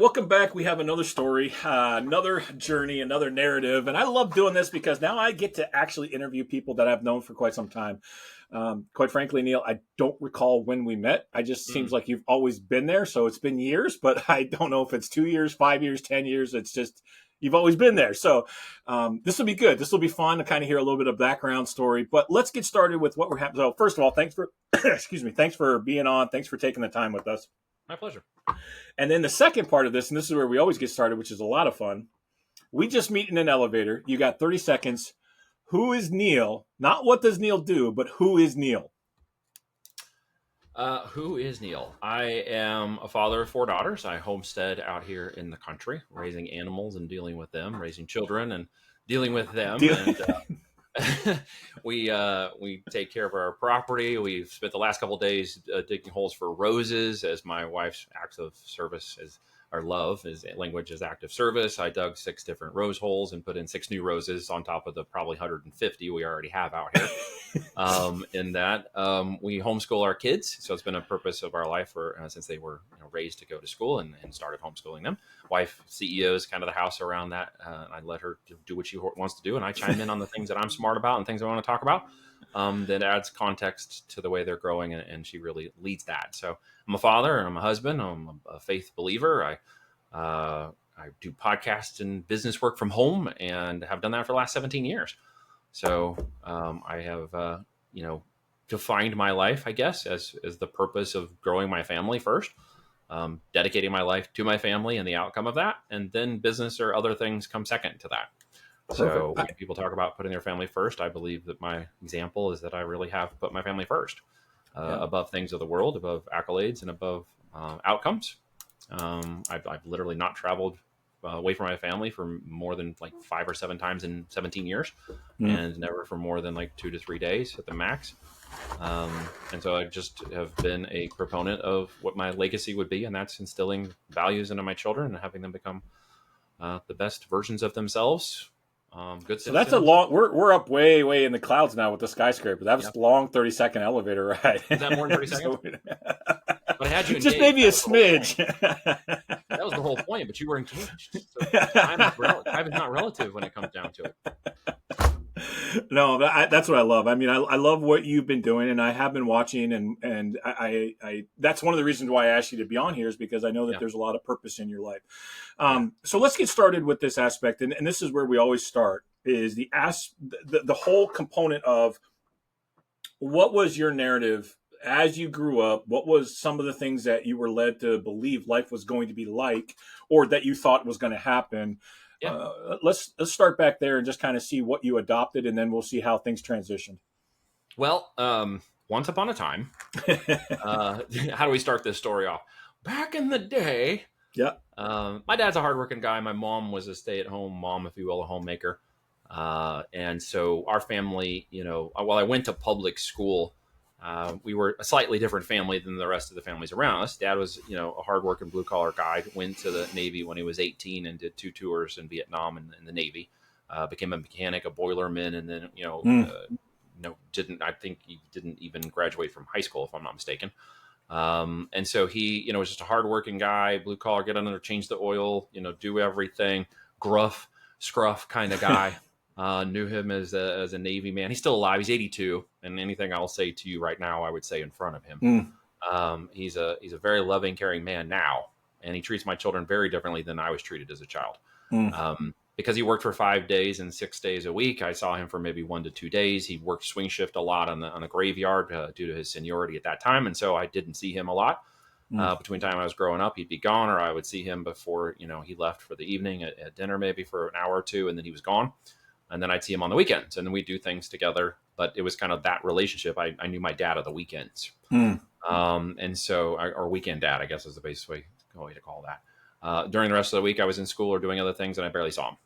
welcome back. We have another story, another journey, another narrative. And I love doing this because now I get to actually interview people that I've known for quite some time. Quite frankly, Neil, I don't recall when we met. I just seems like you've always been there. So it's been years, but I don't know if it's 2 years, 5 years, 10 years. It's just you've always been there. So this will be good. This will be fun to kind of hear a little bit of background story. But let's get started with what we're having. So first of all, thanks for excuse me, thanks for being on. Thanks for taking the time with us. My pleasure. And then the second part of this, and this is where we always get started, which is a lot of fun. We just meet in an elevator. You got 30 seconds. Who is Neil? Not what does Neil do, but who is Neil? Who is Neil? I am a father of 4 daughters. I homestead out here in the country, raising animals and dealing with them, raising children and dealing with them. And we take care of our property. We've spent the last couple of days digging holes for roses as my wife's act of service is our love is language is active service. I dug 6 different rose holes and put in 6 new roses on top of the probably 150 we already have out here. In that, we homeschool our kids. So it's been a purpose of our life for since they were raised to go to school and started homeschooling them. Wife CEOs kind of the house around that. I let her do what she wants to do. And I chime in on the things that I'm smart about and things I want to talk about. That adds context to the way they're growing. And she really leads that. So I'm a father and I'm a husband. I'm a faith believer. I do podcasts and business work from home and have done that for the last 17 years. So I have, defined my life, I guess, as the purpose of growing my family first, dedicating my life to my family and the outcome of that. And then business or other things come second to that. So when people talk about putting their family first, I believe that my example is that I really have put my family first, above things of the world, above accolades and above outcomes. I've literally not traveled away from my family for more than like 5 or 7 times in 17 years and never for more than like 2 to 3 days at the max. And so I just have been a proponent of what my legacy would be. And that's instilling values into my children and having them become the best versions of themselves. Good. So that's a long, we're up way in the clouds now with the skyscraper. That was a long 30-second elevator ride. Is that more than 30 seconds? But I had you engaged. Just maybe a smidge. That was the whole point, but you were engaged. So time is not relative when it comes down to it. No, that's what I love. I mean, I love what you've been doing, and I have been watching, and I that's one of the reasons why I asked you to be on here is because I know that there's a lot of purpose in your life. So let's get started with this aspect, and this is where we always start, is the whole component of what was your narrative as you grew up. What was some of the things that you were led to believe life was going to be like, or that you thought was going to happen? Let's start back there and just kind of see what you adopted, and then we'll see how things transitioned. Well, once upon a time, how do we start this story off? Back in the day, my dad's a hardworking guy. My mom was a stay-at-home mom, if you will, a homemaker. And so our family, while I went to public school, we were a slightly different family than the rest of the families around us. Dad was, a hardworking blue collar guy, went to the Navy when he was 18 and did 2 tours in Vietnam in the Navy, became a mechanic, a boilerman. And then, I think he didn't even graduate from high school, if I'm not mistaken. And so he, was just a hardworking guy, blue collar, get under, change the oil, do everything, gruff, scruff kind of guy. Knew him as a Navy man. He's still alive. He's 82. And anything I'll say to you right now, I would say in front of him. He's a very loving, caring man now. And he treats my children very differently than I was treated as a child. Because he worked for 5 days and 6 days a week. I saw him for maybe 1 to 2 days. He worked swing shift a lot on a graveyard due to his seniority at that time. And so I didn't see him a lot. Between the time I was growing up, he'd be gone, or I would see him before, he left for the evening at dinner, maybe for an hour or 2, and then he was gone. And then I'd see him on the weekends, and then we'd do things together. But it was kind of that relationship. I knew my dad on the weekends. And so our weekend dad, I guess, is the best way to call that. During the rest of the week, I was in school or doing other things, and I barely saw him.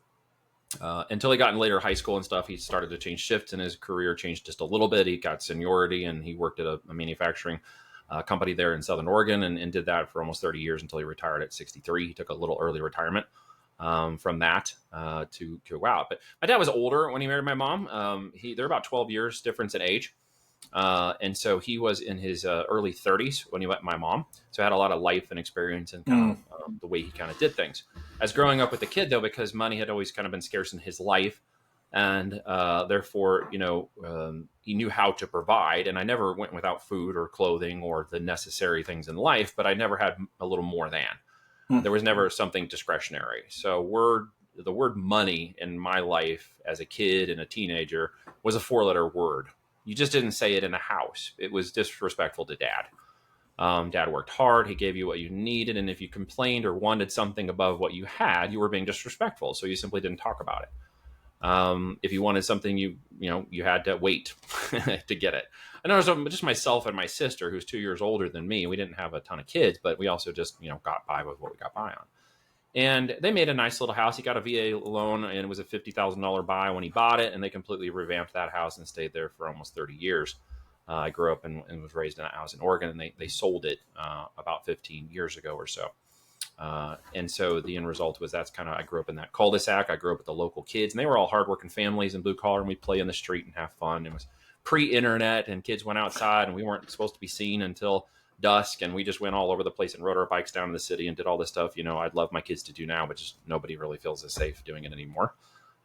Until he got in later high school and stuff, he started to change shifts, and his career changed just a little bit. He got seniority, and he worked at a manufacturing company there in Southern Oregon and did that for almost 30 years until he retired at 63. He took a little early retirement. From that to go out. But my dad was older when he married my mom. They're about 12 years difference in age. And so he was in his early 30s when he met my mom. So had a lot of life and experience and kind of the way he kind of did things. As growing up with a kid, though, because money had always kind of been scarce in his life, and therefore, he knew how to provide. And I never went without food or clothing or the necessary things in life, but I never had a little more than. There was never something discretionary. So the word money in my life as a kid and a teenager was a 4-letter word. You just didn't say it in a house. It was disrespectful to Dad. Dad worked hard. He gave you what you needed. And if you complained or wanted something above what you had, you were being disrespectful. So you simply didn't talk about it. If you wanted something, you had to wait to get it. And there was just myself and my sister, who's 2 years older than me. We didn't have a ton of kids, but we also just, got by with what we got by on. And they made a nice little house. He got a VA loan, and it was a $50,000 buy when he bought it. And they completely revamped that house and stayed there for almost 30 years. I grew up and was raised in that house in Oregon, and they sold it about 15 years ago or so. And so the end result was I grew up in that cul-de-sac. I grew up with the local kids, and they were all hardworking families and blue collar, and we'd play in the street and have fun. It was pre-internet, and kids went outside, and we weren't supposed to be seen until dusk, and we just went all over the place and rode our bikes down to the city and did all this stuff I'd love my kids to do now, but just nobody really feels as safe doing it anymore,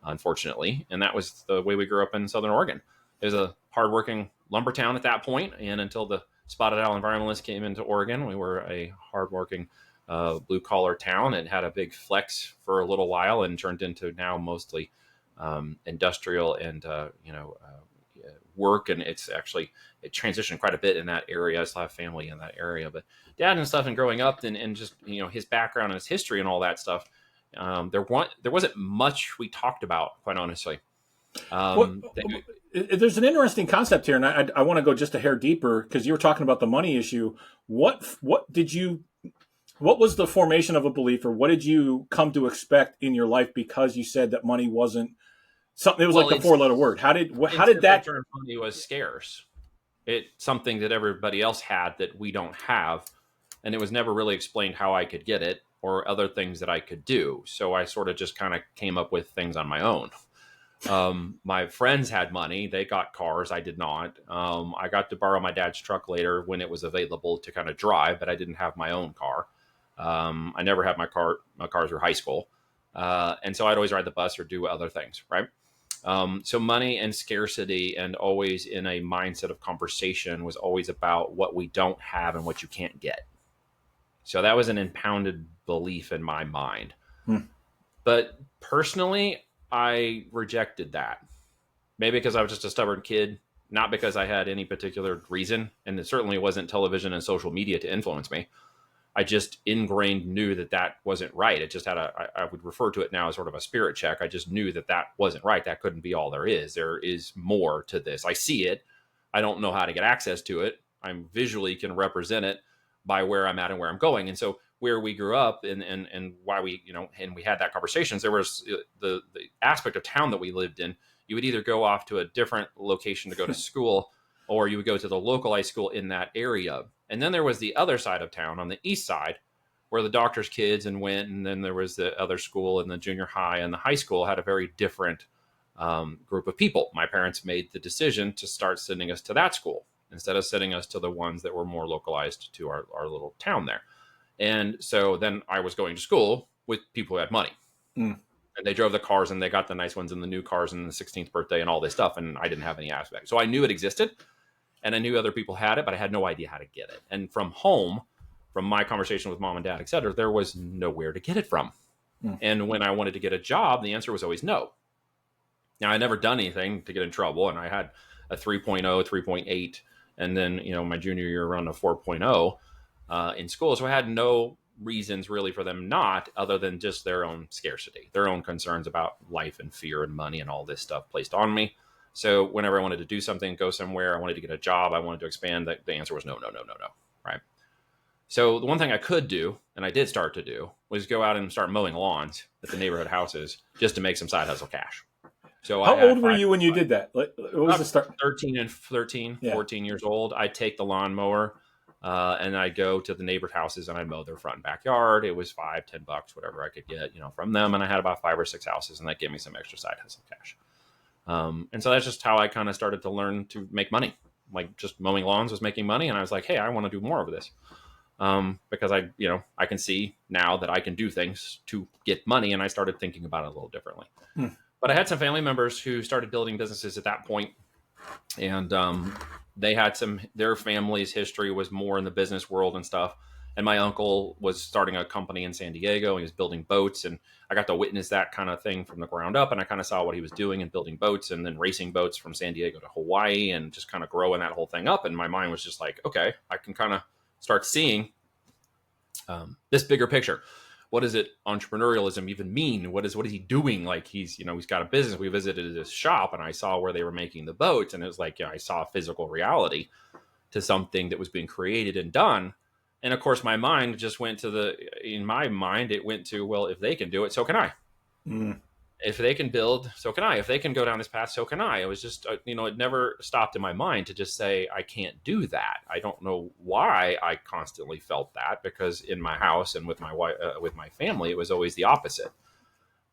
unfortunately. And that was the way we grew up in Southern Oregon. It was a hardworking lumber town at that point, and until the spotted owl environmentalists came into Oregon, we were a hardworking blue collar town, and had a big flex for a little while and turned into now mostly industrial and work. And it transitioned quite a bit in that area. I still have family in that area, but Dad and stuff, and growing up and just his background and his history and all that stuff, there wasn't much we talked about, quite honestly. There's an interesting concept here, and I want to go just a hair deeper, because you were talking about the money issue. What was the formation of a belief, or what did you come to expect in your life because you said that money wasn't something? It was like the 4-letter word. How did that term money was scarce? It's something that everybody else had that we don't have, and it was never really explained how I could get it or other things that I could do. So I sort of just kind of came up with things on my own. My friends had money. They got cars. I did not. I got to borrow my dad's truck later when it was available to kind of drive, but I didn't have my own car. I never had my car through high school. And so I'd always ride the bus or do other things. Right. So money and scarcity, and always in a mindset of conversation, was always about what we don't have and what you can't get. So that was an impounded belief in my mind. But personally, I rejected that. Maybe because I was just a stubborn kid, not because I had any particular reason. And it certainly wasn't television and social media to influence me. I just ingrained knew that wasn't right. It just had I would refer to it now as sort of a spirit check. I just knew that wasn't right. That couldn't be all there is. There is more to this. I see it. I don't know how to get access to it. I visually can represent it by where I'm at and where I'm going. And so where we grew up and why we, and we had that conversations, there was the aspect of town that we lived in. You would either go off to a different location to go to school, or you would go to the localized school in that area. And then there was the other side of town on the east side, where the doctor's kids went. And then there was the other school, and the junior high and the high school had a very different group of people. My parents made the decision to start sending us to that school instead of sending us to the ones that were more localized to our little town there. And so then I was going to school with people who had money. And they drove the cars, and they got the nice ones and the new cars and the 16th birthday and all this stuff. And I didn't have any aspect. So I knew it existed, and I knew other people had it, but I had no idea how to get it. And from home, from my conversation with mom and dad, et cetera, there was nowhere to get it from. And when I wanted to get a job, the answer was always no. Now, I never done anything to get in trouble, and I had a 3.0, 3.8, and then, my junior year around a 4.0 in school. So I had no reasons really for them not, other than just their own scarcity, their own concerns about life and fear and money and all this stuff placed on me. So whenever I wanted to do something, go somewhere, I wanted to get a job, I wanted to expand, the answer was no. Right. So the one thing I could do, and I did start to do, was go out and start mowing lawns at the neighborhood houses just to make some side hustle cash. So how old were you when you did that? What was the start? 14 years old. I'd take the lawnmower and I'd go to the neighborhood houses and I'd mow their front and backyard. It was $5-10, whatever I could get, from them. And I had about 5 or 6 houses, and that gave me some extra side hustle cash. And so that's just how I kind of started to learn to make money. like just mowing lawns was making money. And I was like, hey, I want to do more of this. Because I can see now that I can do things to get money. And I started thinking about it a little differently. But I had some family members who started building businesses at that point, and they had their family's history was more in the business world and stuff. And my uncle was starting a company in San Diego. He was building boats, and I got to witness that kind of thing from the ground up. And I kind of saw what he was doing and building boats and then racing boats from San Diego to Hawaii and just kind of growing that whole thing up. And my mind was just like, okay, I can kind of start seeing this bigger picture. What does entrepreneurialism even mean? What is he doing? Like he's got a business. We visited his shop and I saw where they were making the boats. And it was like, I saw physical reality to something that was being created and done. And of course, my mind just went to well, if they can do it, so can I. If they can build, so can I. If they can go down this path, so can I. It was just, it never stopped in my mind to just say, I can't do that. I don't know why I constantly felt that, because in my house and with my wife, with my family, it was always the opposite.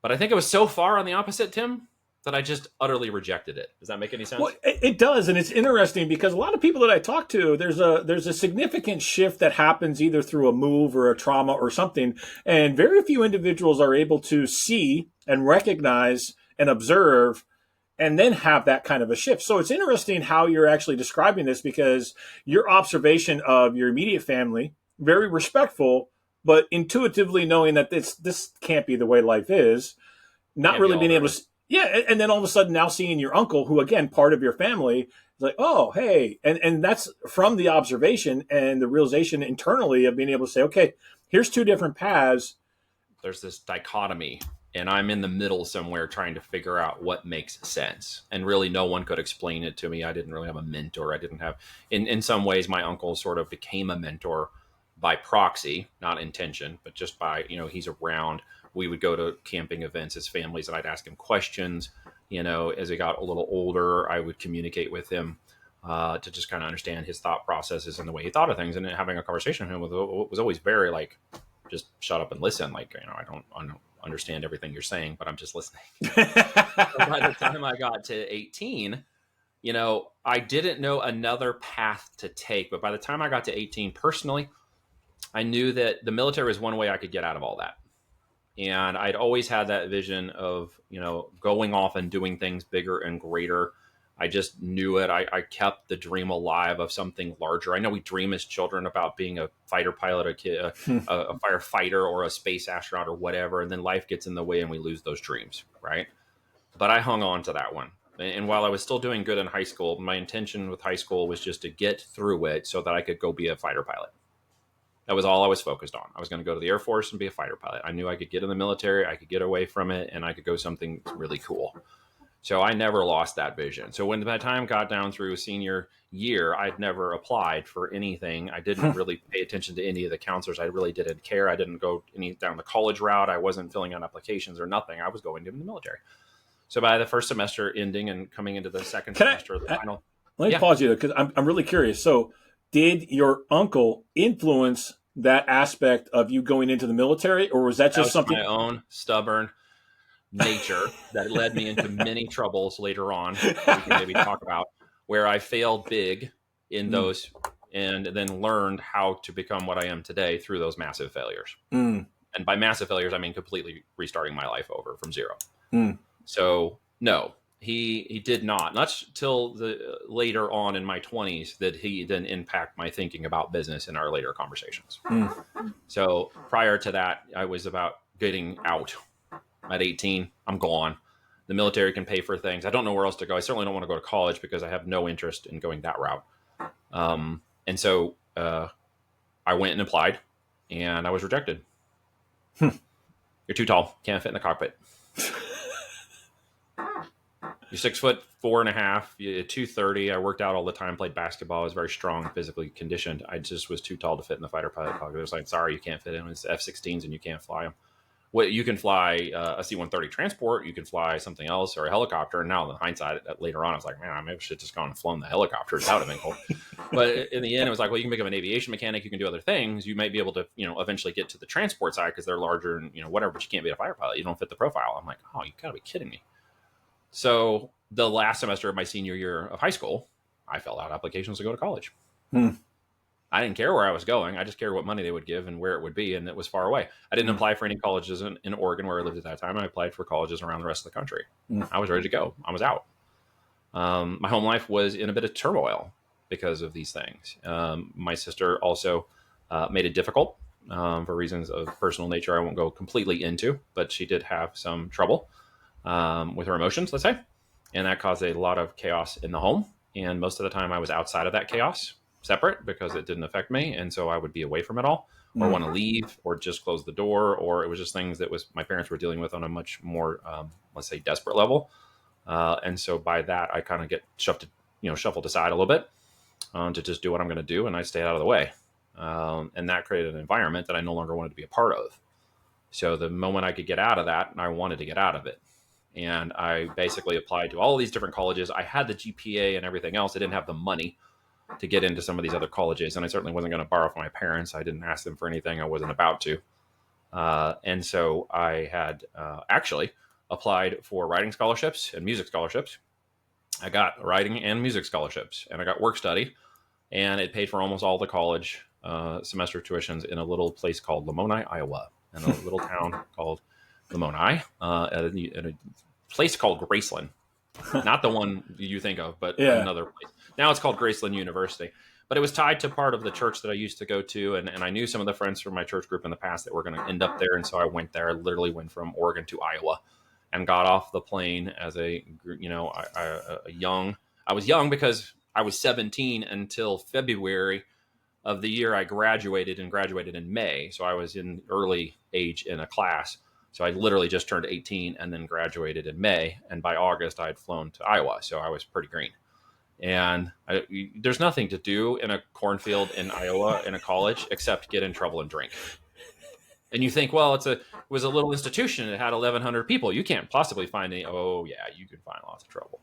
But I think it was so far on the opposite, Tim, that I just utterly rejected it. Does that make any sense? Well, it does. And it's interesting because a lot of people that I talk to, there's a significant shift that happens either through a move or a trauma or something. And very few individuals are able to see and recognize and observe and then have that kind of a shift. So it's interesting how you're actually describing this, because your observation of your immediate family, very respectful, but intuitively knowing that this can't be the way life is, not really being able to. Yeah, and then all of a sudden now seeing your uncle, who, again, part of your family, is like, oh, hey. And that's from the observation and the realization internally of being able to say, okay, here's two different paths. There's this dichotomy, and I'm in the middle somewhere trying to figure out what makes sense. And really no one could explain it to me. I didn't really have a mentor. I didn't have, in some ways, my uncle sort of became a mentor by proxy, not intention, but just by, he's around. We would go to camping events as families and I'd ask him questions. As he got a little older, I would communicate with him to just kind of understand his thought processes and the way he thought of things. And having a conversation with him was always very like, just shut up and listen. Like, I don't understand everything you're saying, but I'm just listening. By the time I got to 18, I didn't know another path to take. But by the time I got to 18, personally, I knew that the military was one way I could get out of all that. And I'd always had that vision of, going off and doing things bigger and greater. I just knew it. I kept the dream alive of something larger. I know we dream as children about being a fighter pilot, a firefighter, or a space astronaut or whatever. And then life gets in the way and we lose those dreams, right? But I hung on to that one. And while I was still doing good in high school, my intention with high school was just to get through it so that I could go be a fighter pilot. That was all I was focused on. I was going to go to the Air Force and be a fighter pilot. I knew I could get in the military, I could get away from it, and I could go something really cool. So I never lost that vision. So when the time got down through senior year, I'd never applied for anything. I didn't really pay attention to any of the counselors. I really didn't care. I didn't go down the college route. I wasn't filling out applications or nothing. I was going to the military. So by the first semester ending and coming into the second semester, the final. Let me pause you because I'm really curious. So did your uncle influence that aspect of you going into the military, or was that just something? My own stubborn nature that led me into many troubles later on we can maybe talk about, where I failed big in those and then learned how to become what I am today through those massive failures. And by massive failures, I mean completely restarting my life over from zero. So no, he did not. Not till later on in my 20s that he then impact my thinking about business in our later conversations. So prior to that, I was about getting out. At 18, I'm gone. The military can pay for things. I don't know where else to go. I certainly don't want to go to college because I have no interest in going that route. And so I went and applied, and I was rejected. You're too tall. Can't fit in the cockpit. You're 6'4.5". You're 230. I worked out all the time, played basketball. I was very strong, physically conditioned. I just was too tall to fit in the fighter pilot cockpit. It was like, sorry, you can't fit in. It's F-16s and you can't fly them. Well, you can fly a C-130 transport, you can fly something else or a helicopter. And now in hindsight, later on, I was like, man, I maybe should have just gone and flown the helicopters. That would have been cool. But in the end, it was like, well, you can become an aviation mechanic. You can do other things. You might be able to, eventually get to the transport side because they're larger and, whatever, but you can't be a fighter pilot. You don't fit the profile. I'm like, oh, you gotta be kidding me. So the last semester of my senior year of high school, I filled out applications to go to college. Hmm. I didn't care where I was going. I just cared what money they would give and where it would be. And it was far away. I didn't apply for any colleges in Oregon where I lived at that time. I applied for colleges around the rest of the country. I was ready to go. I was out. My home life was in a bit of turmoil because of these things. My sister also made it difficult for reasons of personal nature I won't go completely into, but she did have some trouble with her emotions, let's say. And that caused a lot of chaos in the home. And most of the time I was outside of that chaos, separate, because it didn't affect me. And so I would be away from it all, or want to leave, or just close the door, or it was just things that my parents were dealing with on a much more, let's say, desperate level. And so by that, I kind of get shuffled aside a little bit to just do what I'm going to do. And I stayed out of the way. And that created an environment that I no longer wanted to be a part of. So the moment I could get out of that, I wanted to get out of it. And I basically applied to all these different colleges. I had the GPA and everything else. I didn't have the money to get into some of these other colleges. And I certainly wasn't going to borrow from my parents. I didn't ask them for anything I wasn't about to. And so I had actually applied for writing scholarships and music scholarships. I got writing and music scholarships, and I got work study, and it paid for almost all the college semester tuitions in a little place called Lamoni, Iowa, in a little town called Lamoni, in a place called Graceland. Not the one you think of, but another place. Now it's called Graceland University. But it was tied to part of the church that I used to go to, and I knew some of the friends from my church group in the past that were going to end up there, and so I went there. I literally went from Oregon to Iowa, and got off the plane as a young. I was young because I was 17 until February of the year I graduated, and graduated in May. So I was in early age in a class. So I literally just turned 18 and then graduated in May. And by August, I had flown to Iowa. So I was pretty green. And there's nothing to do in a cornfield in Iowa in a college except get in trouble and drink. And you think, well, it was a little institution. It had 1,100 people. You can't possibly find any. Oh, yeah, you can find lots of trouble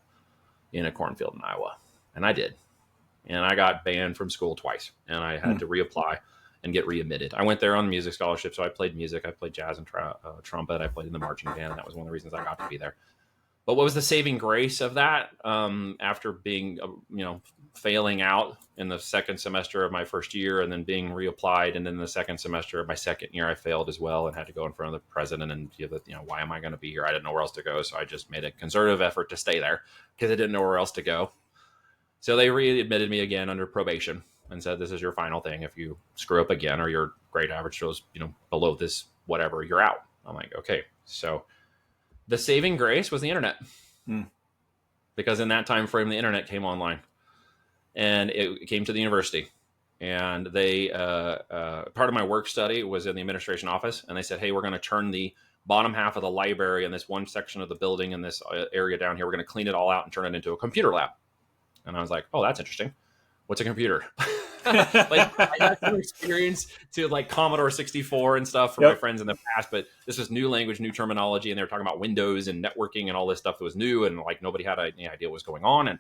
in a cornfield in Iowa. And I did. And I got banned from school twice. And I had to reapply and get readmitted. I went there on music scholarship. So I played music. I played jazz and trumpet. I played in the marching band. And that was one of the reasons I got to be there. But what was the saving grace of that? After being, failing out in the second semester of my first year, and then being reapplied, and then the second semester of my second year, I failed as well and had to go in front of the president and give it, why am I going to be here? I didn't know where else to go, so I just made a concerted effort to stay there because I didn't know where else to go. So they readmitted me again under probation and said, "This is your final thing. If you screw up again or your grade average goes, below this, whatever, you're out." I'm like, okay, so. The saving grace was the internet, because in that time frame, the internet came online, and it came to the university. And they part of my work study was in the administration office, and they said, "Hey, we're going to turn the bottom half of the library and this one section of the building in this area down here. We're going to clean it all out and turn it into a computer lab." And I was like, "Oh, that's interesting. What's a computer?" I had some experience to Commodore 64 and stuff from my friends in the past, but this was new language, new terminology, and they were talking about Windows and networking and all this stuff that was new, and nobody had any idea what was going on. And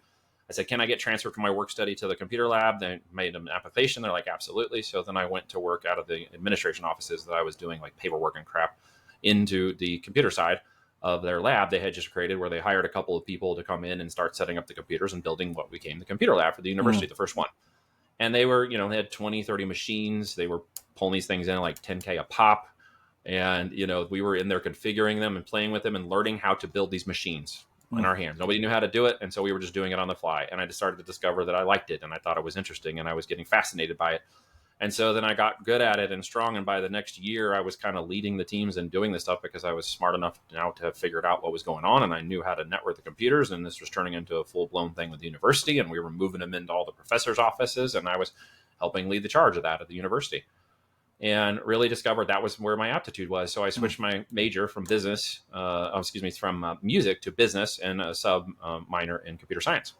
I said, "Can I get transferred from my work study to the computer lab?" They made an application. They're like, "Absolutely." So then I went to work out of the administration offices that I was doing paperwork and crap into the computer side of their lab they had just created, where they hired a couple of people to come in and start setting up the computers and building what became the computer lab for the university, the first one. And they were, they had 20, 30 machines. They were pulling these things in like 10K a pop. And, we were in there configuring them and playing with them and learning how to build these machines in our hands. Nobody knew how to do it. And so we were just doing it on the fly. And I just started to discover that I liked it and I thought it was interesting and I was getting fascinated by it. And so then I got good at it and strong. And by the next year, I was kind of leading the teams and doing this stuff because I was smart enough now to have figured out what was going on. And I knew how to network the computers. And this was turning into a full-blown thing with the university. And we were moving them into all the professors' offices. And I was helping lead the charge of that at the university. And really discovered that was where my aptitude was. So I switched my major from from music to business and a sub minor in computer science.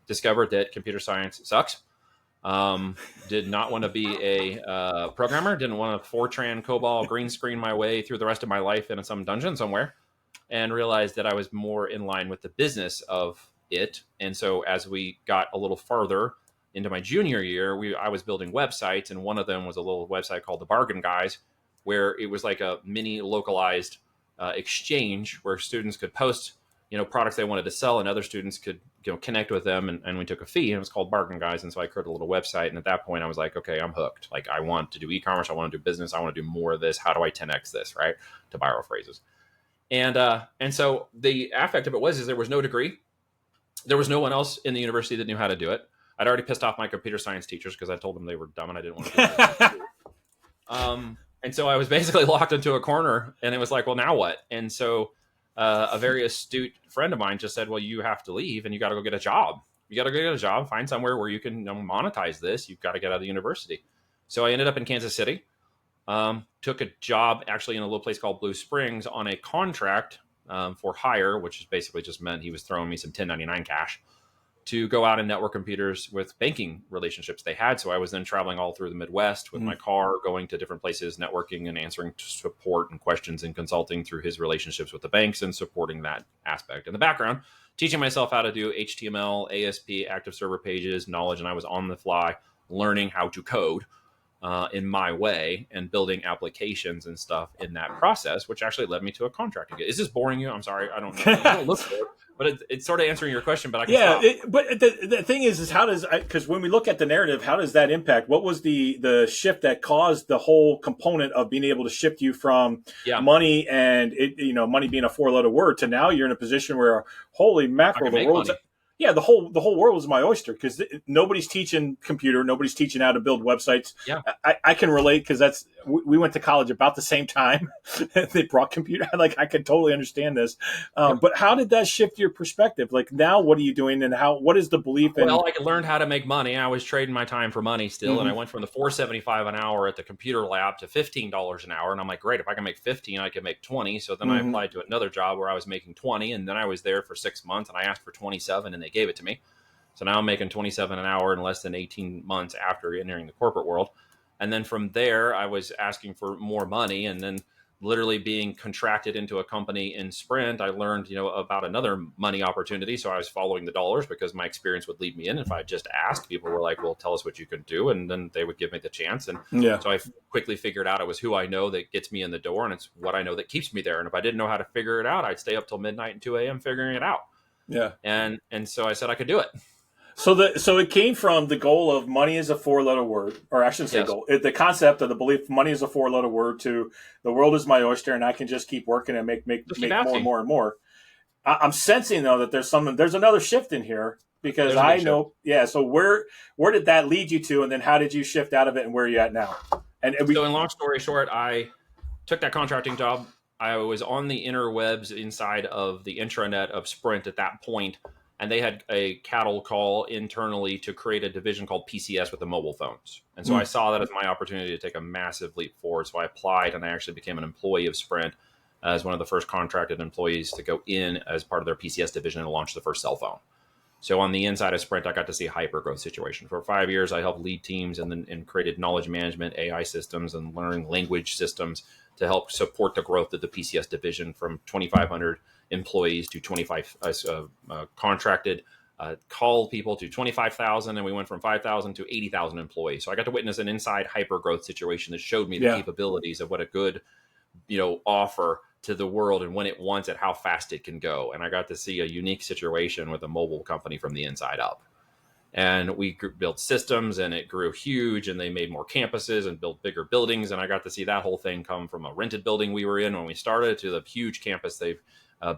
Discovered that computer science sucks. Did not want to be a programmer. Didn't want to Fortran, COBOL, green screen my way through the rest of my life in some dungeon somewhere, and realized that I was more in line with the business of it. And so as we got a little farther into my junior year, I was building websites, and one of them was a little website called The Bargain Guys, where it was like a mini localized exchange where students could post products they wanted to sell, and other students could connect with them, and we took a fee, and it was called Bargain Guys. And so I created a little website, and at that point I was like, okay, I'm hooked. Like, I want to do e-commerce, I want to do business, I want to do more of this. How do I 10x this, right? To borrow phrases. And so the affect of it is there was no degree. There was no one else in the university that knew how to do it. I'd already pissed off my computer science teachers because I told them they were dumb and I didn't want to do it. And so I was basically locked into a corner, and it was like, well, now what? And so a very astute friend of mine just said, well, you have to leave and you got to go get a job. You got to go get a job, find somewhere where you can monetize this. You've got to get out of the university. So I ended up in Kansas City, took a job actually in a little place called Blue Springs on a contract for hire, which is basically just meant he was throwing me some 1099 cash to go out and network computers with banking relationships they had. So I was then traveling all through the Midwest with my car, going to different places, networking and answering support and questions and consulting through his relationships with the banks and supporting that aspect. In the background, teaching myself how to do HTML, ASP, active server pages, knowledge, and I was on the fly learning how to code in my way and building applications and stuff in that process, which actually led me to a contract. Is this boring you? I'm sorry. I don't know. I don't look for it. But it's sort of answering your question, but I can stop. But the thing is how does, because when we look at the narrative, how does that impact? What was the shift that caused the whole component of being able to shift you from money and money being a 4-letter word to now you're in a position where, holy mackerel, the world's money. Yeah, the whole world is my oyster because nobody's teaching computer, nobody's teaching how to build websites. Yeah, I can relate because we went to college about the same time. They brought computer. Like, I could totally understand this. But how did that shift your perspective? Like, now what are you doing, and what is the belief in? Well, I learned how to make money. I was trading my time for money still, and I went from the $4.75 an hour at the computer lab to $15 an hour. And I'm like, great, if I can make 15, I can make 20. So then I applied to another job where I was making 20, and then I was there for 6 months, and I asked for 27, and they gave it to me. So now I'm making 27 an hour in less than 18 months after entering the corporate world. And then from there, I was asking for more money, and then literally being contracted into a company in Sprint, I learned, about another money opportunity. So I was following the dollars because my experience would lead me in. If I just asked, people were like, well, tell us what you can do. And then they would give me the chance. And so I quickly figured out it was who I know that gets me in the door, and it's what I know that keeps me there. And if I didn't know how to figure it out, I'd stay up till midnight and 2 a.m. figuring it out. Yeah. And so I said I could do it. So it came from the goal of money is a 4-letter word, or I shouldn't say goal. The concept of the belief money is a 4-letter word to the world is my oyster, and I can just keep working and make more and more and more. I'm sensing though that there's another shift in here because I know. Yeah. So where did that lead you to, and then how did you shift out of it, and where are you at now? So in long story short, I took that contracting job. I was on the interwebs inside of the intranet of Sprint at that point, and they had a cattle call internally to create a division called PCS with the mobile phones. And so I saw that as my opportunity to take a massive leap forward. So I applied, and I actually became an employee of Sprint as one of the first contracted employees to go in as part of their PCS division and launch the first cell phone. So on the inside of Sprint, I got to see a hyper-growth situation. For 5 years, I helped lead teams and created knowledge management, AI systems, and learning language systems to help support the growth of the PCS division from 2,500 employees to 25 contracted call people to 25,000, and we went from 5,000 to 80,000 employees. So I got to witness an inside hyper-growth situation that showed me the capabilities of what a good offer to the world, and when it wants it, how fast it can go. And I got to see a unique situation with a mobile company from the inside up. And we built systems, and it grew huge, and they made more campuses and built bigger buildings. And I got to see that whole thing come from a rented building we were in when we started to the huge campus they've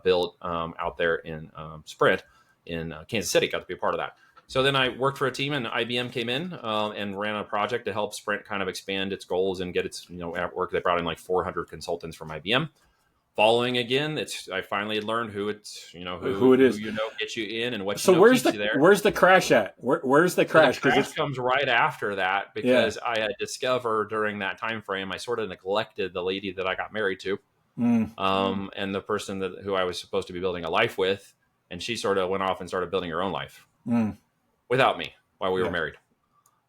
built out there in Sprint in Kansas City. Got to be a part of that. So then I worked for a team, and IBM came in and ran a project to help Sprint kind of expand its goals and get its at work. They brought in like 400 consultants from IBM. Following again, I finally learned who it's who it is, gets you in, and what keeps you there. Where's the crash at? Where's the crash? The crash comes right after that because I had discovered during that time frame I sort of neglected the lady that I got married to, and the person who I was supposed to be building a life with, and she sort of went off and started building her own life without me while we were married.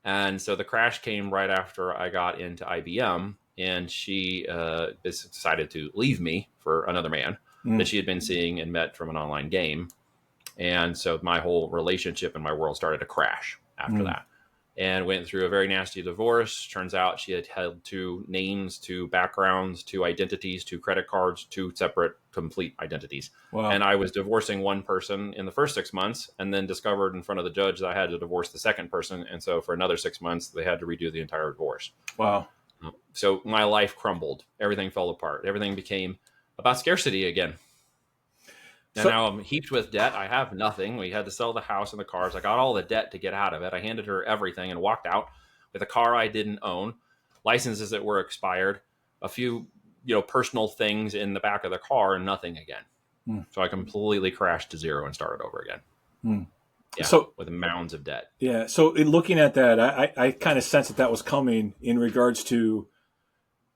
And so the crash came right after I got into IBM. And she decided to leave me for another man that she had been seeing and met from an online game. And so my whole relationship and my world started to crash after that. and went through a very nasty divorce. Turns out she had held 2 names, 2 backgrounds, 2 identities, 2 credit cards, 2 separate complete identities. Wow. And I was divorcing one person in the first 6 months, and then discovered in front of the judge that I had to divorce the second person. And so for another 6 months, they had to redo the entire divorce. Wow. So my life crumbled. Everything fell apart. Everything became about scarcity again. And now I'm heaped with debt. I have nothing. We had to sell the house and the cars. I got all the debt to get out of it. I handed her everything and walked out with a car I didn't own, licenses that were expired, a few, personal things in the back of the car, and nothing again. So I completely crashed to zero and started over again. Yeah, so with mounds of debt. Yeah. So in looking at that, I kind of sensed that was coming in regards to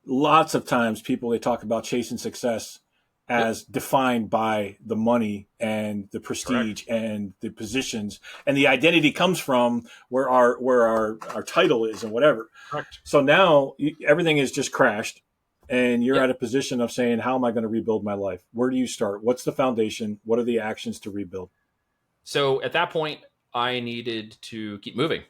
lots of times people, they talk about chasing success as defined by the money and the prestige and the positions, and the identity comes from where our title is and whatever. Correct. So now everything is just crashed, and you're at a position of saying, how am I going to rebuild my life? Where do you start? What's the foundation? What are the actions to rebuild? So at that point, I needed to keep moving.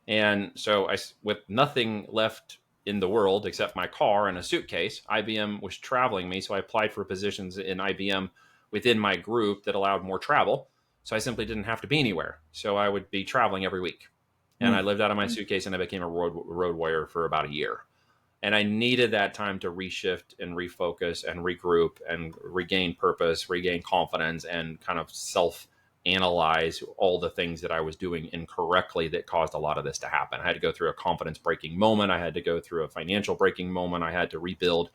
And so with nothing left in the world except my car and a suitcase, IBM was traveling me. So I applied for positions in IBM within my group that allowed more travel. So I simply didn't have to be anywhere. So I would be traveling every week. And I lived out of my suitcase, and I became a road warrior for about a year. And I needed that time to reshift and refocus and regroup and regain purpose, regain confidence, and kind of self-analyze all the things that I was doing incorrectly that caused a lot of this to happen. I had to go through a confidence breaking moment. I had to go through a financial breaking moment. I had to rebuild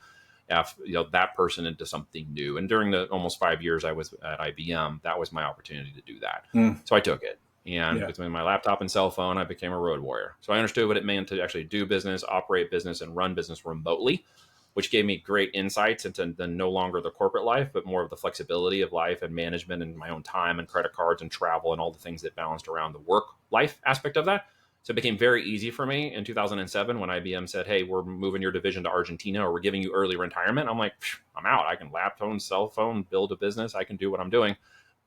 that person into something new. And during the almost 5 years I was at IBM, that was my opportunity to do that. So I took it. And between my laptop and cell phone, I became a road warrior. So I understood what it meant to actually do business, operate business, and run business remotely, which gave me great insights into no longer the corporate life, but more of the flexibility of life and management and my own time and credit cards and travel and all the things that balanced around the work life aspect of that. So it became very easy for me in 2007 when IBM said, hey, we're moving your division to Argentina, or we're giving you early retirement. I'm like, I'm out. I can laptop, cell phone, build a business. I can do what I'm doing,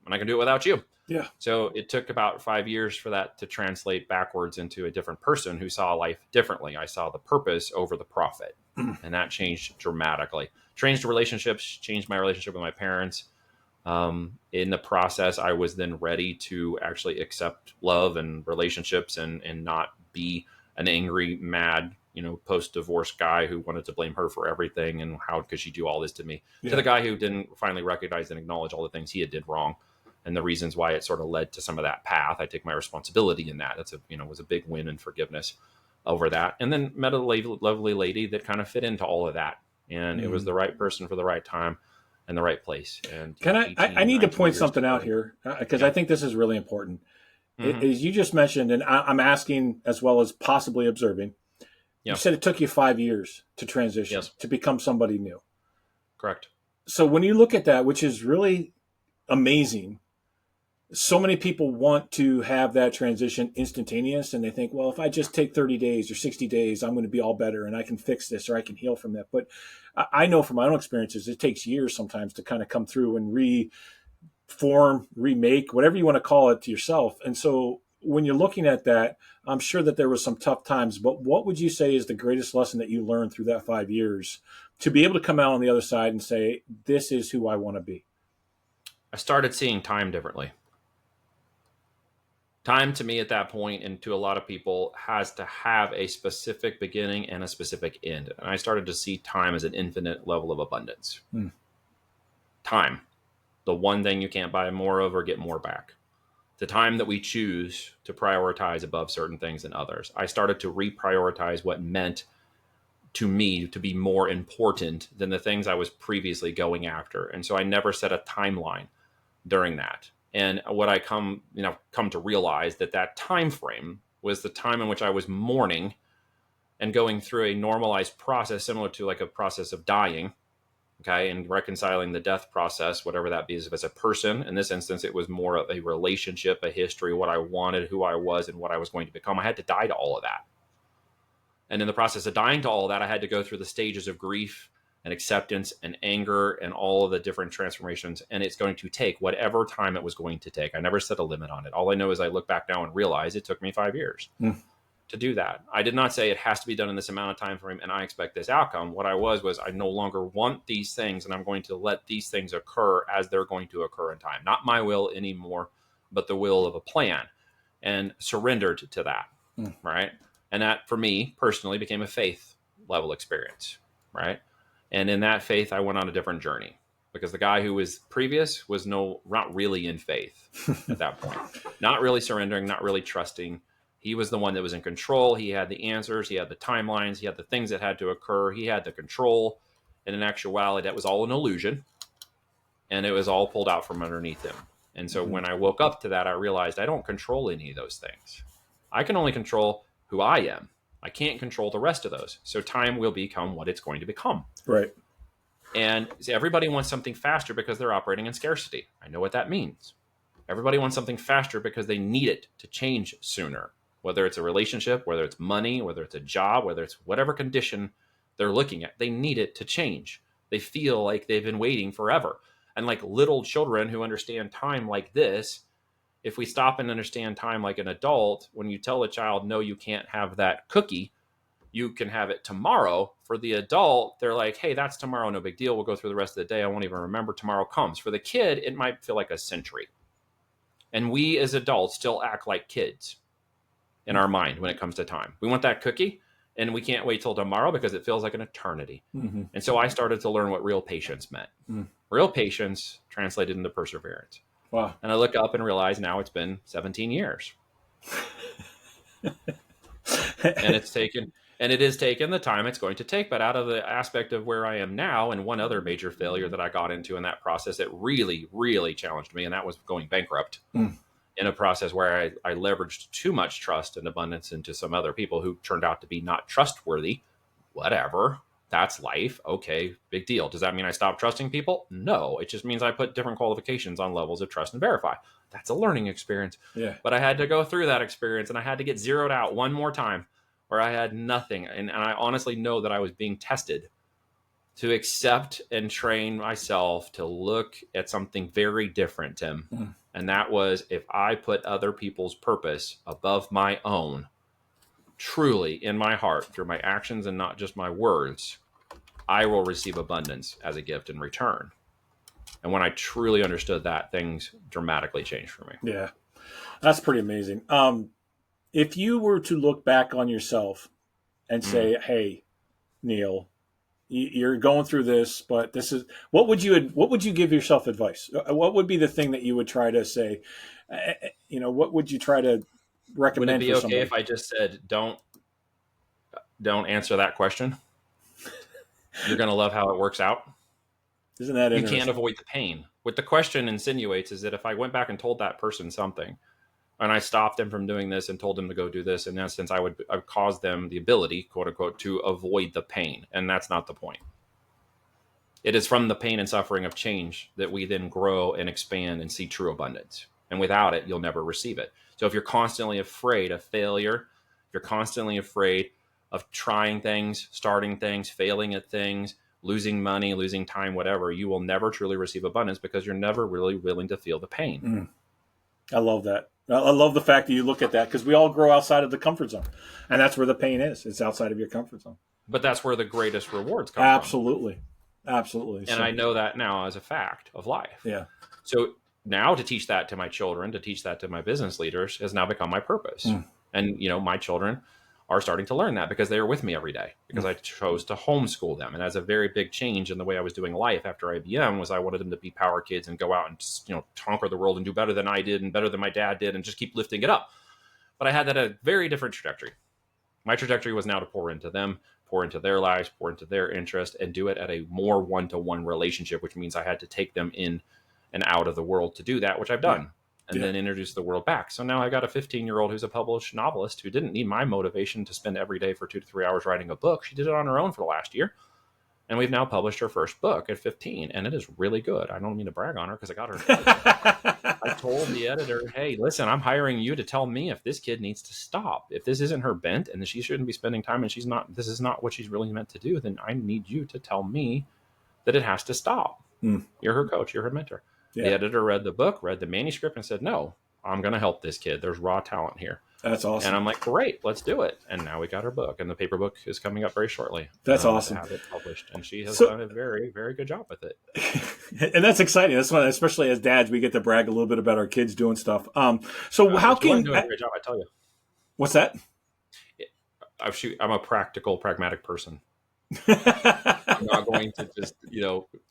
and I can do it without you. Yeah. So it took about 5 years for that to translate backwards into a different person who saw life differently. I saw the purpose over the profit, and that changed dramatically. Changed relationships, changed my relationship with my parents. In the process, I was then ready to actually accept love and relationships and not be an angry, mad, post-divorce guy who wanted to blame her for everything. And how could she do all this to me? To the guy who didn't finally recognize and acknowledge all the things he had did wrong and the reasons why it sort of led to some of that path. I take my responsibility in that. That's was a big win and forgiveness over that. And then met a lovely lady that kind of fit into all of that. And it was the right person for the right time and the right place. And I need to point something out here because I think this is really important. As you just mentioned, and I'm asking as well as possibly observing, you said it took you 5 years to transition, to become somebody new. Correct. So when you look at that, which is really amazing, so many people want to have that transition instantaneous, and they think, well, if I just take 30 days or 60 days, I'm going to be all better and I can fix this or I can heal from that. But I know from my own experiences, it takes years sometimes to kind of come through and reform, remake, whatever you want to call it, to yourself. And so when you're looking at that, I'm sure that there was some tough times, but what would you say is the greatest lesson that you learned through that 5 years to be able to come out on the other side and say, this is who I want to be? I started seeing time differently. Time to me at that point, and to a lot of people, has to have a specific beginning and a specific end. And I started to see time as an infinite level of abundance. Time, the one thing you can't buy more of or get more back. The time that we choose to prioritize above certain things than others. I started to reprioritize what meant to me to be more important than the things I was previously going after. And so I never set a timeline during that. And what I come to realize that time frame was the time in which I was mourning and going through a normalized process, similar to like a process of dying, okay, and reconciling the death process, whatever that be. If it's a person, in this instance, it was more of a relationship, a history, what I wanted, who I was, and what I was going to become. I had to die to all of that. And in the process of dying to all of that, I had to go through the stages of grief and acceptance and anger and all of the different transformations. And it's going to take whatever time it was going to take. I never set a limit on it. All I know is I look back now and realize it took me 5 years. to do that. I did not say it has to be done in this amount of time frame and I expect this outcome. What I was I no longer want these things, and I'm going to let these things occur as they're going to occur in time. Not my will anymore, but the will of a plan, and surrendered to that. Right. And that for me personally became a faith level experience. Right. And in that faith, I went on a different journey, because the guy who was previous was not really in faith at that point, not really surrendering, not really trusting. He was the one that was in control. He had the answers. He had the timelines. He had the things that had to occur. He had the control. And in actuality, that was all an illusion. And it was all pulled out from underneath him. And so when I woke up to that, I realized I don't control any of those things. I can only control who I am. I can't control the rest of those. So time will become what it's going to become. Right. And everybody wants something faster because they're operating in scarcity. I know what that means. Everybody wants something faster because they need it to change sooner, whether it's a relationship, whether it's money, whether it's a job, whether it's whatever condition they're looking at. They need it to change. They feel like they've been waiting forever. And like little children who understand time like this, if we stop and understand time like an adult, when you tell a child, no, you can't have that cookie, you can have it tomorrow. For the adult, they're like, hey, that's tomorrow, no big deal. We'll go through the rest of the day. I won't even remember. Tomorrow comes. For the kid, it might feel like a century. And we as adults still act like kids in our mind when it comes to time. We want that cookie, and we can't wait till tomorrow because it feels like an eternity. And so I started to learn what real patience meant. Real patience translated into perseverance. Wow. And I look up and realize now it's been 17 years. And it has taken the time it's going to take. But out of the aspect of where I am now, and one other major failure that I got into in that process that really, really challenged me, and that was going bankrupt in a process where I leveraged too much trust and abundance into some other people who turned out to be not trustworthy. Whatever. That's life. Okay, big deal. Does that mean I stopped trusting people? No, it just means I put different qualifications on levels of trust and verify. That's a learning experience. Yeah. But I had to go through that experience, and I had to get zeroed out one more time where I had nothing. And I honestly know that I was being tested to accept and train myself to look at something very different, Tim. And that was, if I put other people's purpose above my own, truly in my heart, through my actions and not just my words, I will receive abundance as a gift in return. And when I truly understood that, things dramatically changed for me. Yeah, that's pretty amazing. If you were to look back on yourself and say, hey, Neil, you're going through this, but this is, what would you give yourself advice? What would be the thing that you would try to say? What would you try to recommend? Would it be okay if I just said, don't answer that question? You're going to love how it works out. Isn't that interesting? You can't avoid the pain. What the question insinuates is that if I went back and told that person something, and I stopped them from doing this and told them to go do this, in essence, I would cause them the ability, quote unquote, to avoid the pain. And that's not the point. It is from the pain and suffering of change that we then grow and expand and see true abundance. And without it, you'll never receive it. So if you're constantly afraid of failure, if you're constantly afraid of trying things, starting things, failing at things, losing money, losing time, whatever, you will never truly receive abundance because you're never really willing to feel the pain. I love that. I love the fact that you look at that, because we all grow outside of the comfort zone, and that's where the pain is. It's outside of your comfort zone. But that's where the greatest rewards come from. Absolutely. And so, I know that now as a fact of life. Yeah. So now to teach that to my children, to teach that to my business leaders has now become my purpose. And, my children are starting to learn that because they are with me every day, because I chose to homeschool them. And that's a very big change in the way I was doing life after IBM. Was I wanted them to be power kids and go out and, conquer the world and do better than I did and better than my dad did and just keep lifting it up. But I had that a very different trajectory. My trajectory was now to pour into them, pour into their lives, pour into their interest, and do it at a more one-to-one relationship, which means I had to take them in and out of the world to do that, which I've done. And then introduce the world back. So now I got a 15-year-old who's a published novelist who didn't need my motivation to spend every day for 2 to 3 hours writing a book. She did it on her own for the last year. And we've now published her first book at 15. And it is really good. I don't mean to brag on her because I got her. I told the editor, hey, listen, I'm hiring you to tell me if this kid needs to stop. If this isn't her bent and she shouldn't be spending time and this is not what she's really meant to do, then I need you to tell me that it has to stop. You're her coach. You're her mentor. Yeah. The editor read the book, read the manuscript, and said, no, I'm going to help this kid. There's raw talent here. That's awesome. And I'm like, great, let's do it. And now we got her book, and the paper book is coming up very shortly. That's awesome. To have it published, and she has done a very, very good job with it. And that's exciting. That's why, especially as dads, we get to brag a little bit about our kids doing stuff. So how can doing a great job? I tell you. What's that? I'm a pragmatic person. I'm not going to just,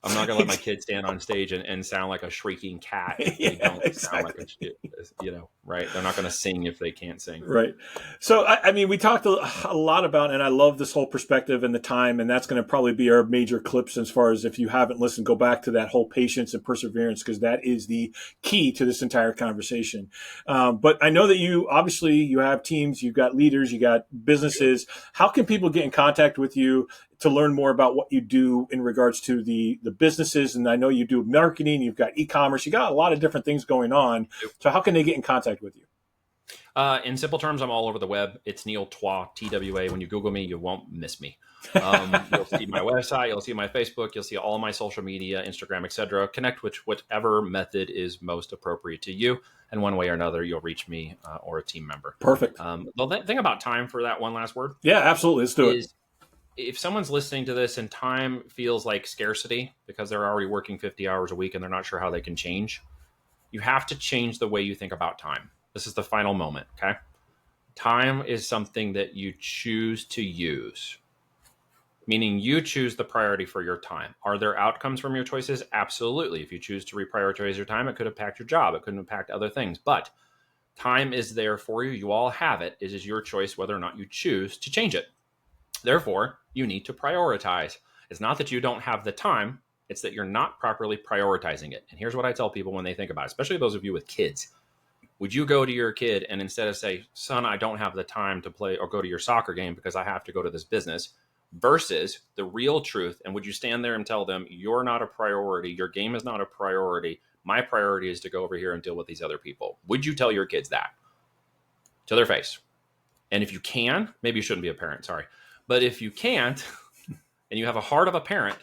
I'm not going to let my kids stand on stage and sound like a shrieking cat if they don't sound like right? They're not going to sing if they can't sing. Right. So, I mean, we talked a lot about, and I love this whole perspective and the time, and that's going to probably be our major clips as far as if you haven't listened, go back to that whole patience and perseverance, because that is the key to this entire conversation. But I know that you have teams, you've got leaders, you got businesses. How can people get in contact with you to learn more about what you do in regards to the businesses? And I know you do marketing, you've got e-commerce, you got a lot of different things going on. So how can they get in contact with you? In simple terms, I'm all over the web. It's Neil Twa, TWA. When you Google me, you won't miss me. You'll see my website, you'll see my Facebook, you'll see all my social media, Instagram, etc. Connect with whatever method is most appropriate to you. And one way or another, you'll reach me or a team member. Perfect. The thing about time, for that one last word. Yeah, absolutely. Let's do it. If someone's listening to this and time feels like scarcity because they're already working 50 hours a week and they're not sure how they can change, you have to change the way you think about time. This is the final moment, okay? Time is something that you choose to use, meaning you choose the priority for your time. Are there outcomes from your choices? Absolutely. If you choose to reprioritize your time, it could impact your job. It could impact other things, but time is there for you. You all have it. It is your choice whether or not you choose to change it. Therefore, you need to prioritize. It's not that you don't have the time, it's that you're not properly prioritizing it. And here's what I tell people when they think about it, especially those of you with kids. Would you go to your kid and instead of say, son, I don't have the time to play or go to your soccer game because I have to go to this business, versus the real truth? And would you stand there and tell them, you're not a priority, your game is not a priority, my priority is to go over here and deal with these other people? Would you tell your kids that to their face? And if you can, maybe you shouldn't be a parent, sorry. But if you can't, and you have a heart of a parent,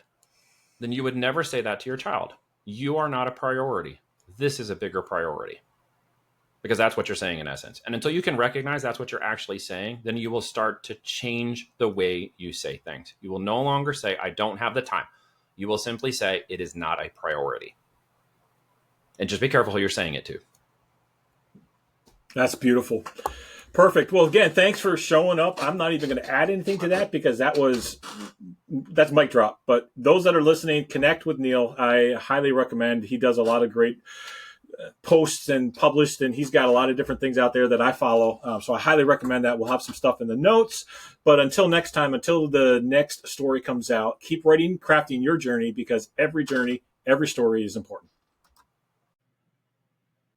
then you would never say that to your child. You are not a priority. This is a bigger priority. Because that's what you're saying in essence. And until you can recognize that's what you're actually saying, then you will start to change the way you say things. You will no longer say, I don't have the time. You will simply say, it is not a priority. And just be careful who you're saying it to. That's beautiful. Perfect. Well, again, thanks for showing up. I'm not even going to add anything to that because that's mic drop. But those that are listening, connect with Neil. I highly recommend. He does a lot of great posts and published, and he's got a lot of different things out there that I follow. So I highly recommend that. We'll have some stuff in the notes. But until next time, until the next story comes out, keep writing, crafting your journey, because every journey, every story is important.